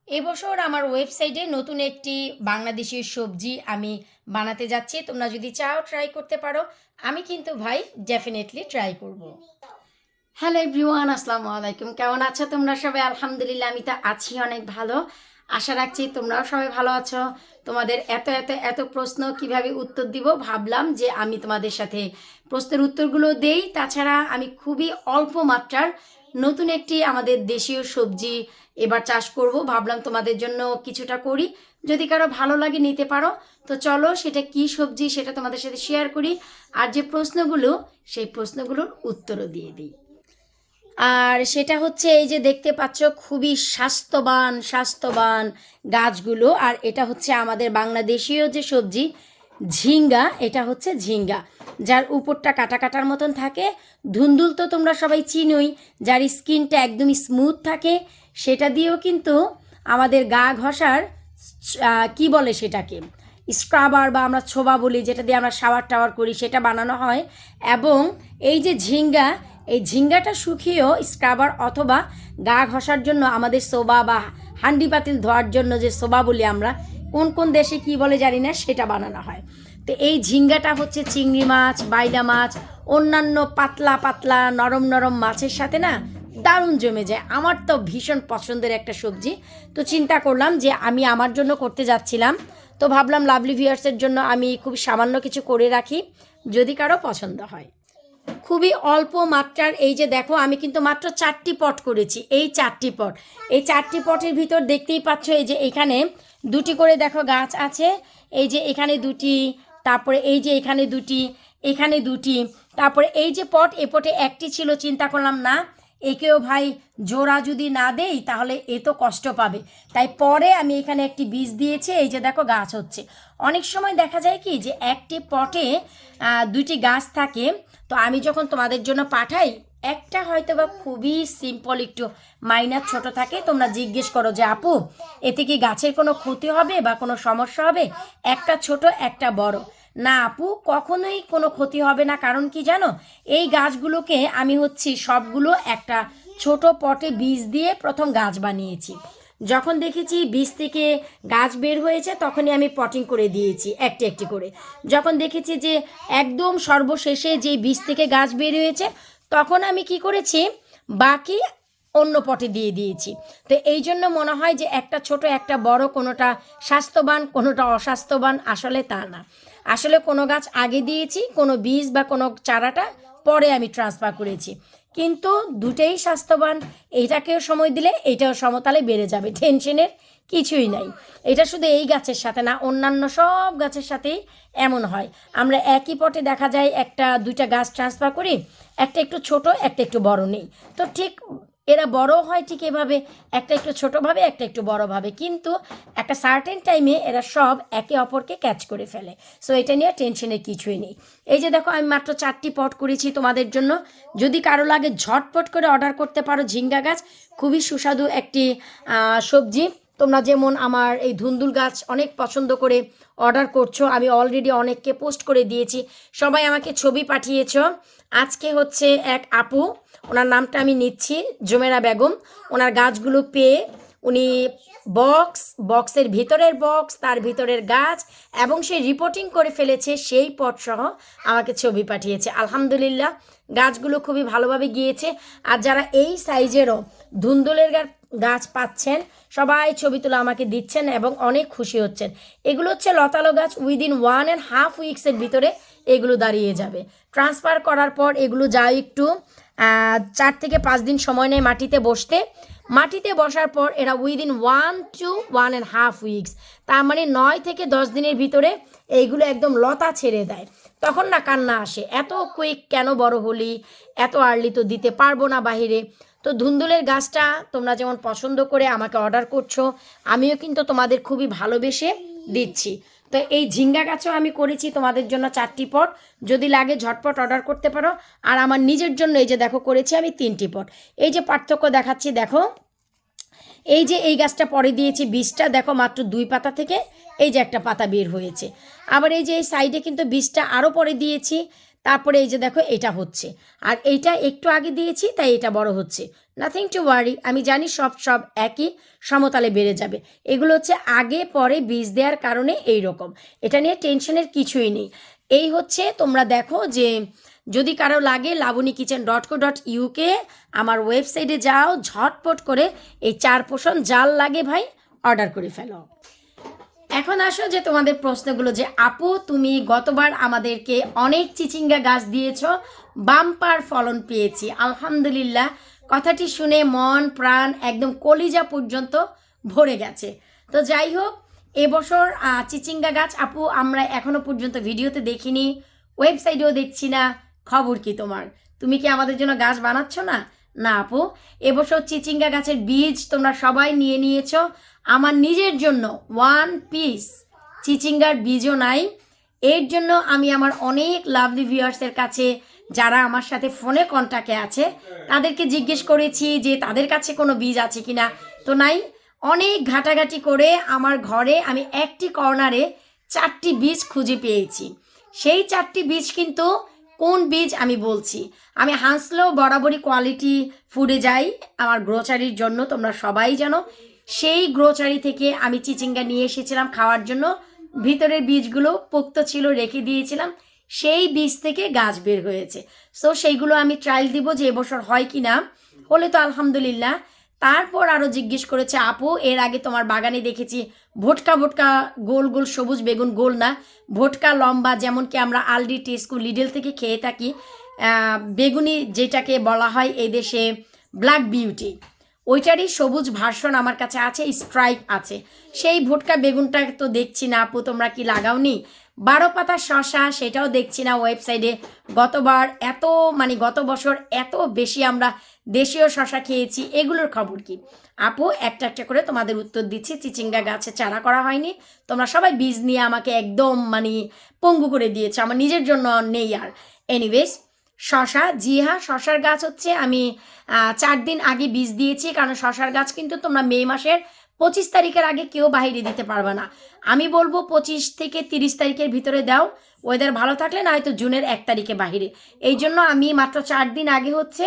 এবছর আমার ওয়েবসাইটে নতুন একটি বাংলাদেশি সবজি আমি বানাতে যাচ্ছি। তোমরা যদি চাও ট্রাই করতে পারো। আমি কিন্তু ভাই ডেফিনেটলি ট্রাই করব। হ্যালো এভরিওয়ান, আসসালামু আলাইকুম। কেমন আছো তোমরা সবাই? আলহামদুলিল্লাহ, আমি তো আছি অনেক ভালো। আশা রাখছি তোমরাও সবাই ভালো আছো। তোমাদের এত এত এত প্রশ্ন কিভাবে উত্তর দিব ভাবলাম যে আমি তোমাদের সাথে প্রশ্নের উত্তরগুলো দেই। তাছাড়া আমি খুবই অল্প মাত্রার নতুন একটি আমাদের দেশীয় সবজি এবার চাষ করব। ভাবলাম তোমাদের জন্য কিছুটা করি, যদি কারো ভালো লাগে নিতে পারো। তো চলো, সেটা কি সবজি সেটা তোমাদের সাথে শেয়ার করি, আর যে প্রশ্নগুলো সেই প্রশ্নগুলোর উত্তরও দিয়ে দিই। আর সেটা হচ্ছে এই যে দেখতে পাচ্ছ খুবই স্বাস্থ্যবান স্বাস্থ্যবান গাছগুলো। আর এটা হচ্ছে আমাদের বাংলাদেশীয় যে সবজি ঝিঙ্গা। এটা হচ্ছে ঝিঙ্গা, যার উপরটা কাটা কাটার মতন থাকে। ধুন্দুল তো তোমরা সবাই চিনোই, যার স্কিনটা একদমই স্মুথ থাকে। সেটা দিয়েও কিন্তু আমাদের গা ঘষার কি বলে সেটাকে, স্ক্রাবার বা আমরা ছোবা বলি, যেটা দিয়ে আমরা শাওয়ার টাওয়ার করি, সেটা বানানো হয়। এবং এই যে ঝিঙ্গা, এই ঝিঙ্গাটা শুকিয়েও স্ক্রাবার অথবা গা ঘষার জন্য আমাদের সোবা বা হান্ডি পাতিল ধোয়ার জন্য যে সোবা বলি আমরা, কোন কোন দেশে কি বলে জানি না, সেটা বানানো হয়। তো এই ঝিঙ্গাটা হচ্ছে চিংড়ি মাছ, বাইলা মাছ, অন্যান্য পাতলা পাতলা নরম নরম মাছের সাথে না দারুণ জমে যায়। আমার তো ভীষণ পছন্দের একটা সবজি। তো চিন্তা করলাম যে আমি আমার জন্য করতে যাচ্ছিলাম, তো ভাবলাম লাভলি ভিউয়ার্সের জন্য আমি খুব সামান্য কিছু করে রাখি, যদি কারো পছন্দ হয়। খুবই অল্প মাত্রার এই যে দেখো, আমি কিন্তু মাত্র 4টি পট করেছি। এই 4টি পট, এই 4টি পটের ভিতর দেখতেই পাচ্ছ এই যে এখানে 2টি করে দেখো গাছ আছে। এই যে এখানে 2টি, তারপরে এই যে এখানে 2টি, এখানে 2টি, তারপরে এই যে পট, এ পটে 1টি ছিল। চিন্তা করলাম না, একেও ভাই জোড়া যদি না দেই তাহলে এ তো কষ্ট পাবে, তাই পরে আমি এখানে একটি বীজ দিয়েছি। এই যে দেখো গাছ হচ্ছে। অনেক সময় দেখা যায় কি যে একটি পটে 2টি গাছ থাকে। তো আমি যখন তোমাদের জন্য পাঠাই, একটা হয়তো বা খুবই সিম্পল একটু মাইনার ছোট থাকে, তোমরা জিজ্ঞেস করো যে আপু এতে কি গাছের কোনো ক্ষতি হবে বা কোনো সমস্যা হবে? একটা ছোট একটা বড়, না আপু কখনোই কোনো ক্ষতি হবে না। কারণ কি জানো, এই গাছগুলোকে আমি সবগুলো একটা ছোট পটে বীজ দিয়ে প্রথম গাছ বানিয়েছি। যখন দেখেছি বীজ থেকে গাছ বের হয়েছে তখনই আমি পটিং করে দিয়েছি একটি একটি করে। যখন দেখেছি যে একদম সর্বশেষে যে বীজ থেকে গাছ বের হয়েছে, তখন আমি কি করেছি, বাকি অন্য পটে দিয়ে দিয়েছি। তো এই জন্য মনে হয় যে একটা ছোট একটা বড়, কোনোটা স্বাস্থ্যবান কোনোটা অস্বাস্থ্যবান, আসলে তা না। আসলে কোনো গাছ আগে দিয়েছি, কোনো বীজ বা কোনো চারাটা পরে আমি ট্রান্সফার করেছি। কিন্তু দুটেই স্বাস্থ্যবান। এইটাকেও সময় দিলে এইটাও সমতালে বেড়ে যাবে, টেনশনের কিছুই নাই। এটা শুধু এই গাছের সাথে না, অন্যান্য সব গাছের সাথেই এমন হয়। আমরা একই পটে দেখা যায় একটা দুইটা গাছ ট্রান্সফার করি, একটা একটু ছোট একটা একটু বড় নেই। তো ঠিক এরা বড় হয় ঠিক এভাবে, একটা একটু ছোটোভাবে একটা একটু বড়োভাবে, কিন্তু একটা সার্টেন টাইমে এরা সব একে অপরকে ক্যাচ করে ফেলে। সো এটা নিয়ে টেনশনের কিছুই নেই। এই যে দেখো আমি মাত্র 4টি পট করেছি তোমাদের জন্য। যদি কারো লাগে ঝটপট করে অর্ডার করতে পারো। ঝিঙ্গা গাছ খুবই সুস্বাদু একটি সবজি। তোমরা যেমন আমার এই ধুন্দুল গাছ অনেক পছন্দ করে অর্ডার করছো, আমি অলরেডি অনেককে পোস্ট করে দিয়েছি, সবাই আমাকে ছবি পাঠিয়েছ। আজকে হচ্ছে এক আপু, ওনার নামটা আমি নিচ্ছি, জুমেরা বেগম। ওনার গাছগুলো পেয়ে উনি বক্সের ভিতরের বক্স, তার ভিতরের গাছ এবং সে রিপোর্টিং করে ফেলেছে সেই পট সহ আমাকে ছবি পাঠিয়েছে। আলহামদুলিল্লাহ, গাছগুলো খুবই ভালোভাবে গিয়েছে। আর যারা এই সাইজেরও ধুন্দুলের গাছ পাচ্ছেন, সবাই ছবি তুলে আমাকে দিচ্ছেন এবং অনেক খুশি হচ্ছেন। এগুলো হচ্ছে লতালো গাছ, উইদিন 1.5 উইক্সের ভিতরে এগুলো দাঁড়িয়ে যাবে। ট্রান্সফার করার পর এগুলো যায় একটু 4 থেকে 5 দিন সময় নেয় মাটিতে বসতে। মাটিতে বসার পর এরা উইদিন 1 to 1.5 উইক্স, তার মানে 9 থেকে 10 দিনের ভিতরে এইগুলো একদম লতা ছেড়ে দেয়। তখন না কান্না আসে, এত কুইক কেন বড় হলি, এত আর্লি তো দিতে পারবো না বাহিরে। তো ধুন্দুলের গাছটা তোমরা যেমন পছন্দ করে আমাকে অর্ডার করছো, আমিও কিন্তু তোমাদের খুবই ভালোবেসে দিচ্ছি। তো এই ঝিঙ্গা গাছও আমি করেছি তোমাদের জন্য 4টি পট, যদি লাগে ঝটপট অর্ডার করতে পারো। আর আমার নিজের জন্য এই যে দেখো করেছি আমি 3টি পট। এই যে পার্থক্য দেখাচ্ছি দেখো, এই যে এই গাছটা পরে দিয়েছি বীজটা, দেখো মাত্র 2 পাতা থেকে এই যে একটা পাতা বের হয়েছে। আবার এই যে এই সাইডে কিন্তু বীজটা আরও পরে দিয়েছি, তারপরে এই যে দেখো এটা হচ্ছে, আর এইটা একটু আগে দিয়েছি তাই এটা বড় হচ্ছে। নাথিং টু ওয়ারি, আমি জানি সব একই সমতালে বেড়ে যাবে। এগুলো হচ্ছে আগে পরে বীজ দেওয়ার কারণে এই রকম, এটা নিয়ে টেনশনের কিছুই নেই। এই হচ্ছে তোমরা দেখো যে যদি কারো লাগে lavanyKitchen.co.uk আমার ওয়েবসাইটে যাও, ঝটপট করে এই 4 পোষণ জাল লাগে ভাই অর্ডার করে ফেলো। এখন আসো যে তোমাদের প্রশ্নগুলো, যে আপু তুমি গতবার আমাদেরকে অনেক চিচিঙ্গা গাছ দিয়েছো, বাম্পার ফলন পেয়েছি আলহামদুলিল্লাহ। কথাটি শুনে মন প্রাণ একদম কলিজা পর্যন্ত ভরে গেছে। তো যাই হোক, এবছর চিচিঙ্গা গাছ আপু আমরা এখনো পর্যন্ত ভিডিওতে দেখিনি, ওয়েবসাইটেও দেখছি না, খবর কি তোমার? তুমি কি আমাদের জন্য গাছ বানাচ্ছ না? না আপু, এবছর চিচিঙ্গা গাছের বীজ তোমরা সবাই নিয়ে নিয়েছো, আমার নিজের জন্য 1 পিস চিচিঙ্গার বীজও নাই। এর জন্য আমি আমার অনেক লাভলি ভিউয়ার্সের কাছে যারা আমার সাথে ফোনে কন্ট্যাক্টে আছে তাদেরকে জিজ্ঞেস করেছি যে তাদের কাছে কোনো বীজ আছে কিনা, তো নাই। অনেক ঘাটাঘাটি করে আমার ঘরে আমি একটি কর্নারে 4টি বীজ খুঁজে পেয়েছি। সেই 4টি বীজ কিন্তু কোন বীজ আমি বলছি, আমি হাসলেও বরাবরই কোয়ালিটি ফুডে যাই আমার গ্রোসারির জন্য, তোমরা সবাই জানো। সেই গ্রোসারি থেকে আমি চিচিঙ্গা নিয়ে এসেছিলাম খাওয়ার জন্য, ভিতরের বীজগুলো পোক্ত ছিল, রেখে দিয়েছিলাম, সেই বীজ থেকে গাছ বের হয়েছে। সো সেইগুলো আমি ট্রায়াল দিব যে এবছর হয় কি না, হলে তো আলহামদুলিল্লাহ। তারপর আরও জিজ্ঞেস করেছে আপু এর আগে তোমার বাগানে দেখেছি ভোটকা গোল গোল সবুজ বেগুন, গোল না ভোটকা লম্বা, যেমন কি আমরা আলডি, টেস্কো, লিডল থেকে খেয়ে থাকি, বেগুনি যেটাকে বলা হয় এদেশে ব্ল্যাক বিউটি, ওইটারই সবুজ ভার্সন আমার কাছে আছে, স্ট্রাইপ আছে। সেই ভুটকা বেগুনটা তো দেখছি না আপু তোমরা কি লাগাওনি। 12 পাতা শশা সেটাও দেখছি না ওয়েবসাইটে। গতবার গত বছর এত বেশি আমরা দেশীয় শশা খেয়েছি, এগুলোর খবর কি? আপু একটা একটা করে তোমাদের উত্তর দিচ্ছি। চিচিঙ্গা গাছে চারা করা হয়নি, তোমরা সবাই বীজ নিয়ে আমাকে একদম পঙ্গু করে দিয়েছে, আমার নিজের জন্য নেই আর। এনিওয়েজ, শশা, জি হ্যাঁ, শশার গাছ হচ্ছে আমি 4 দিন আগে বীজ দিয়েছি, কারণ শশার গাছ কিন্তু তোমরা মে মাসের 25 তারিখের আগে কেউ বাহিরে দিতে পারবে না। আমি বলবো 25 থেকে 30 তারিখের ভিতরে দাও, ওয়েদার ভালো থাকলে, না হয়তো জুনের 1 তারিখে বাহিরে। এই জন্য আমি মাত্র 4 দিন আগে হচ্ছে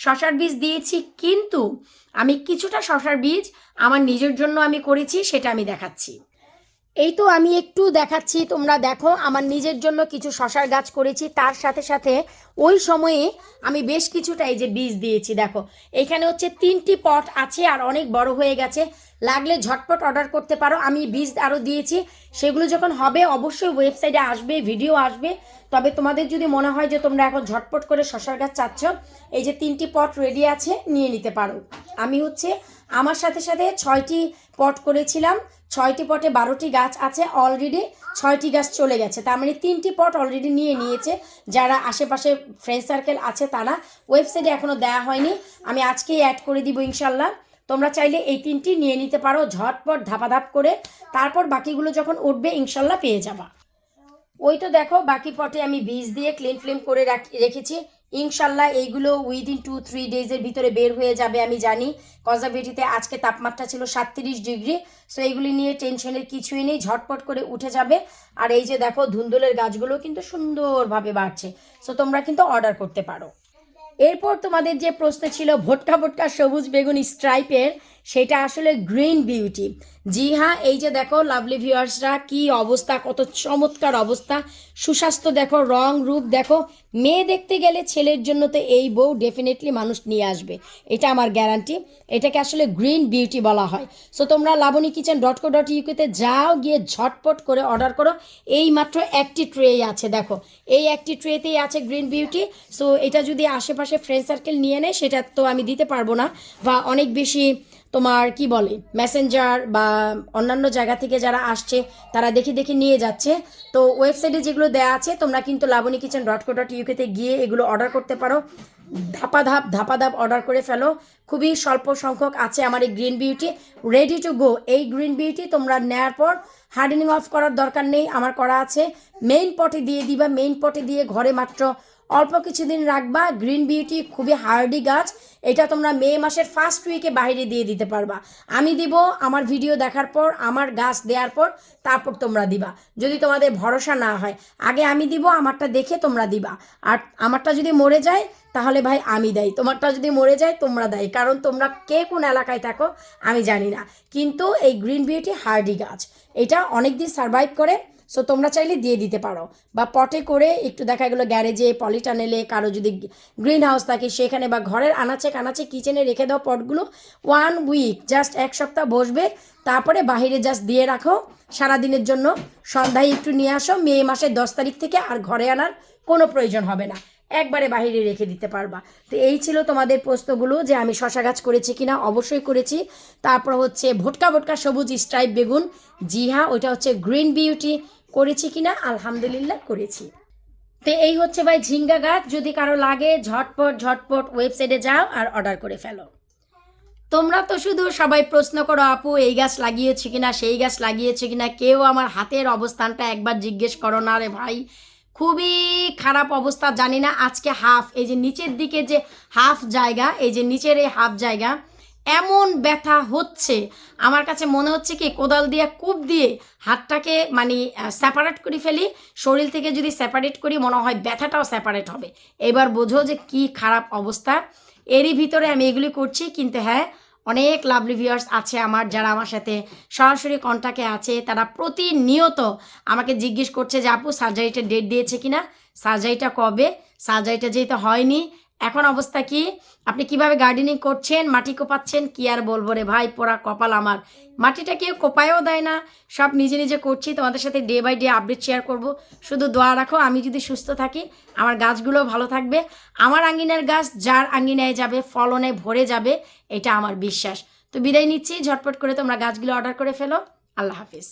শশার বীজ দিয়েছি, কিন্তু আমি কিছুটা শশার বীজ আমার নিজের জন্য আমি করেছি, সেটা আমি দেখাচ্ছি। এই তো আমি একটু দেখাচ্ছি, তোমরা দেখো আমার নিজের জন্য কিছু শশার গাছ করেছি, তার সাথে সাথে ওই সময়ে আমি বেশ কিছুটা এই যে বীজ দিয়েছি। দেখো এখানে হচ্ছে 3টি পট আছে আর অনেক বড় হয়ে গেছে, লাগলে ঝটপট অর্ডার করতে পারো। আমি বীজ আরও দিয়েছি, সেগুলো যখন হবে অবশ্যই ওয়েবসাইটে আসবে, ভিডিও আসবে। তবে তোমাদের যদি মনে হয় যে তোমরা এখন ঝটপট করে শশার গাছ চাচ্ছ, এই যে 3টি পট রেডি আছে, নিয়ে নিতে পারো। আমি হচ্ছে আমার সাথে সাথে 6টি পট করেছিলাম, 6টি পটে 12টি গাছ আছে, অলরেডি 6টি গাছ চলে গেছে, তার মানে 3টি পট অলরেডি নিয়ে নিয়েছে। যারা আশেপাশে ফ্রেন্ড সার্কেল আছে তারা, ওয়েবসাইটে এখনও দেওয়া হয়নি, আমি আজকেই অ্যাড করে দিব ইনশাল্লাহ। তোমরা চাইলে এই 3টি নিয়ে নিতে পারো ঝটপট ধাপাধাপ করে, তারপর বাকিগুলো যখন উঠবে ইনশাল্লাহ পেয়ে যাবা। ওই তো দেখো বাকি পটে আমি বীজ দিয়ে ক্লিন ফ্লিম করে রেখেছি, ইনশাল্লাহ এইগুলো উইদিন 2-3 ডেজের ভিতরে বের হয়ে যাবে। আমি জানি কনজারভেটিভতে আজকে তাপমাত্রা ছিল 37 ডিগ্রি, সো এইগুলি নিয়ে টেনশনের কিছুই নেই, ঝটপট করে উঠে যাবে। আর এই যে দেখো ধুন্দুলের গাছগুলো কিন্তু সুন্দরভাবে বাড়ছে, সো তোমরা কিন্তু অর্ডার করতে পারো। এরপর তোমাদের যে প্রশ্ন ছিল ভোটকা সবুজ বেগুন স্ট্রাইপের, সেটা আসলে গ্রিন বিউটি। জি হ্যাঁ, এই যে দেখো লাভলি ভিউয়ার্সরা কি অবস্থা, কত চমৎকার অবস্থা, সুস্বাস্থ্য দেখো, রং রূপ দেখো। মেয়ে দেখতে গেলে ছেলের জন্য তো এই বউ ডেফিনেটলি মানুষ নিয়ে আসবে, এটা আমার গ্যারান্টি। এটাকে আসলে গ্রিন বিউটি বলা হয়। সো তোমরা lavanyKitchen.co.uk-তে যাও, গিয়ে ঝটপট করে অর্ডার করো। এই মাত্র একটি ট্রে আছে, দেখো এই একটি ট্রেতেই আছে গ্রিন বিউটি। সো এটা যদি আশেপাশে ফ্রেন্ড সার্কেল নিয়ে নেয় সেটা তো আমি দিতে পারবো না, বা অনেক বেশি তোমার কি বলে মেসেঞ্জার বা অন্যান্য জায়গা থেকে যারা আসছে তারা দেখে নিয়ে যাচ্ছে। তো ওয়েবসাইটে যেগুলো দেওয়া আছে তোমরা কিন্তু lavanyKitchen.co.uk-তে গিয়ে এগুলো অর্ডার করতে পারো, ধাপাধাপ অর্ডার করে ফেলো। খুবই স্বল্প সংখ্যক আছে আমার এই green beauty, ready to go. এই গ্রিন বিউটি তোমরা নেওয়ার পর হার্ডেনিং অফ করার দরকার নেই, আমার করা আছে। মেইন পটে দিয়ে দিবা, মেইন পটে দিয়ে ঘরে মাত্র অল্প কিছুদিন রাখবা। গ্রিন বিউটি খুবই হার্ডি গাছ, এটা তোমরা মে মাসের ফার্স্ট উইকে বাইরে দিয়ে দিতে পারবা। আমি দিব আমার ভিডিও দেখার পর, আমার গাছ দেওয়ার পর, তারপর তোমরা দিবা। যদি তোমাদের ভরসা না হয়, আগে আমি দিব, আমারটা দেখে তোমরা দিবা। আর আমারটা যদি মরে যায় তাহলে ভাই আমি দেই, তোমারটা যদি মরে যায় তোমরা দেয়, কারণ তোমরা কে কোন এলাকায় থাকো আমি জানি না। কিন্তু এই গ্রিন বিউটি হার্ডি গাছ, এটা অনেক দিন সারভাইভ করে। সো তোমরা চাইলে দিয়ে দিতে পারো, বা পটে করে একটু দেখা গেলো গ্যারেজে, পলিটানেলে, কারো যদি গ্রিন হাউস থাকে সেখানে, বা ঘরের আনাচে কানাচে কিচেনে রেখে দাও পটগুলো। 1 উইক, জাস্ট 1 সপ্তাহ বসবে, তারপরে বাহিরে জাস্ট দিয়ে রাখো সারাদিনের জন্য। সন্ধ্যায় একটু নিয়ে আসো, মে মাসের 10 তারিখ থেকে আর ঘরে আনার কোনো প্রয়োজন হবে না, একবারে বাহিরে রেখে দিতে পারবা। তো এই ছিল তোমাদের প্রশ্নগুলো, যে আমি শশা গাছ করেছি কিনা। অবশ্যই করেছি। তারপর হচ্ছে ভোটকা ভোটকা সবুজ স্ট্রাইপ বেগুন, জি হ্যাঁ ওইটা হচ্ছে গ্রিন বিউটি, করেছি কিনা আলহামদুলিল্লাহ করেছি। তো এই হচ্ছে ভাই ঝিঙ্গা গাছ, যদি কারো লাগে ঝটপট ঝটপট ওয়েবসাইটে যাও আর অর্ডার করে ফেলো। তোমরা তো শুধু সবাই প্রশ্ন করো আপু এই গাছ লাগিয়েছি কিনা, সেই গাছ লাগিয়েছি কিনা, কেউ আমার হাতের অবস্থানটা একবার জিজ্ঞেস করো না রে ভাই। খুবই খারাপ অবস্থা, জানি না। আজকে হাফ, এই যে নিচের দিকে যে হাফ জায়গা, এই যে নিচের এই হাফ জায়গা এমন ব্যথা হচ্ছে, আমার কাছে মনে হচ্ছে কি কোদাল দিয়ে কূপ দিয়ে হাতটাকে মানে সেপারেট করে ফেলি, শরীর থেকে যদি সেপারেট করি মনে হয় ব্যথাটাও সেপারেট হবে। এবার বোঝো যে কি খারাপ অবস্থা। এরই ভিতরে আমি এগুলি করছি, কিন্তু হ্যাঁ অনেক লাভলি ভিউয়ার্স আছে আমার, যারা আমার সাথে সরাসরি কন্ট্যাক্টে আছে। তারা প্রতিনিয়ত আমাকে জিজ্ঞেস করছে যে আপু সার্জারিটা ডেট দিয়েছে কিনা, সার্জারিটা কবে, সার্জারিটা যেহেতু হয়নি এখন অবস্থা কি, আপনি কিভাবে গার্ডেনিং করছেন, মাটি কোপাচ্ছেন, কি আর বলবো রে ভাই, পোড়া কপাল আমার। মাটিটা কেউ কোপায়ও দেয় না, সব নিজে নিজে করছি। তোমাদের সাথে day by day update share করব। শুধু দোয়া রাখো আমি যদি সুস্থ থাকি, আমার গাছগুলো ভালো থাকবে। আমার আঙ্গিনার গাছ যার আঙ্গিনায় যাবে ফলনে ভরে যাবে, এটা আমার বিশ্বাস। তো বিদায় নিচ্ছি, ঝটপট করে তোমরা গাছগুলো অর্ডার করে ফেলো। আল্লাহ হাফিজ।